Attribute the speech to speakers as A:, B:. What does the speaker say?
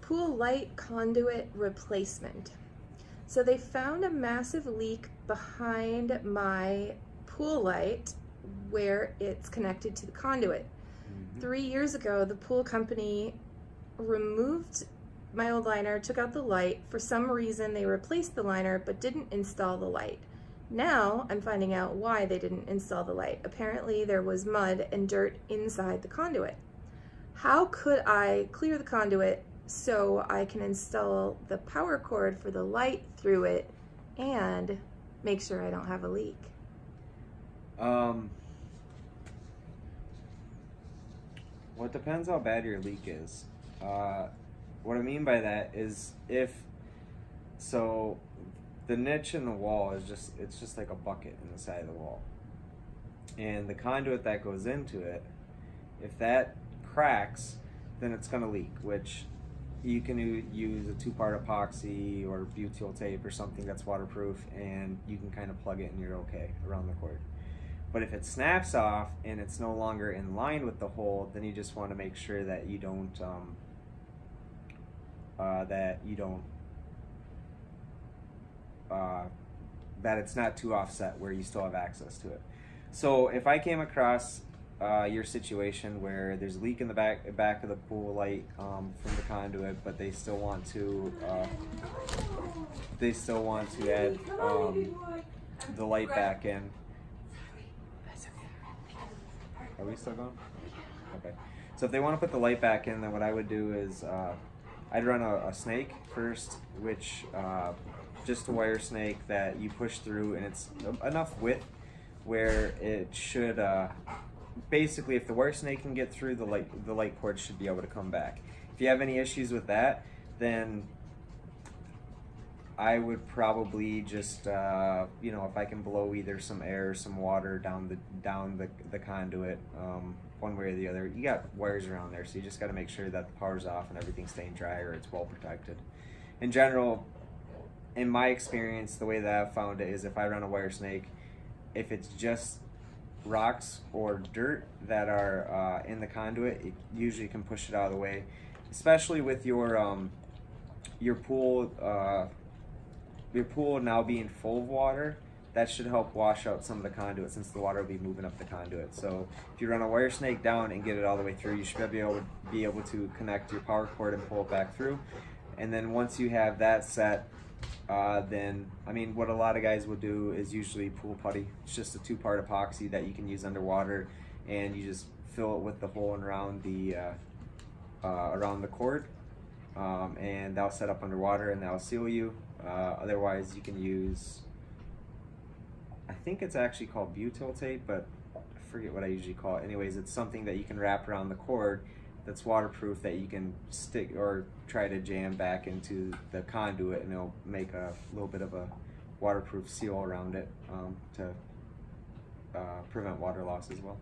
A: Pool light conduit replacement. So they found a massive leak behind my pool light where it's connected to the conduit. 3 years ago, the pool company removed my old liner, took out the light. For some reason, they replaced the liner but didn't install the light. Now I'm finding out why they didn't install the light. Apparently there was mud and dirt inside the conduit. How could I clear the conduit so I can install the power cord for the light through it and make sure I don't have a leak?
B: Well, it depends how bad your leak is. What I mean by that is so the niche in the wall is it's just like a bucket in the side of the wall. And the conduit that goes into it, if that cracks, then it's gonna leak, which you can use a 2-part epoxy or butyl tape or something that's waterproof, and you can kind of plug it and you're okay around the cord. But if it snaps off and it's no longer in line with the hole, then you just want to make sure that you don't that it's not too offset where you still have access to it. So if I came across your situation where there's a leak in the back of the pool light from the conduit, but they still want to add the light back in. Are we still going? Okay. So if they want to put the light back in, then what I would do is I'd run a snake first, which just a wire snake that you push through, and it's enough width where it should basically, if the wire snake can get through, the light cord should be able to come back. If you have any issues with that, then I would probably just if I can blow either some air or some water down the conduit, one way or the other. You got wires around there, so you just got to make sure that the power's off and everything's staying dry or it's well protected. In general, in my experience, the way that I've found it is if I run a wire snake, if it's just rocks or dirt that are in the conduit, it usually can push it out of the way, especially with your pool now being full of water. That should help wash out some of the conduit, since the water will be moving up the conduit. So if you run a wire snake down and get it all the way through, you should be able to connect your power cord and pull it back through. And then once you have that set, then what a lot of guys will do is usually pool putty. It's just a 2-part epoxy that you can use underwater, and you just fill it with the hole around the cord, and that'll set up underwater and that'll seal you. Otherwise, you can use, I think it's actually called butyl tape, but I forget what I usually call it. Anyways, it's something that you can wrap around the cord that's waterproof, that you can stick or try to jam back into the conduit, and it'll make a little bit of a waterproof seal around it to prevent water loss as well.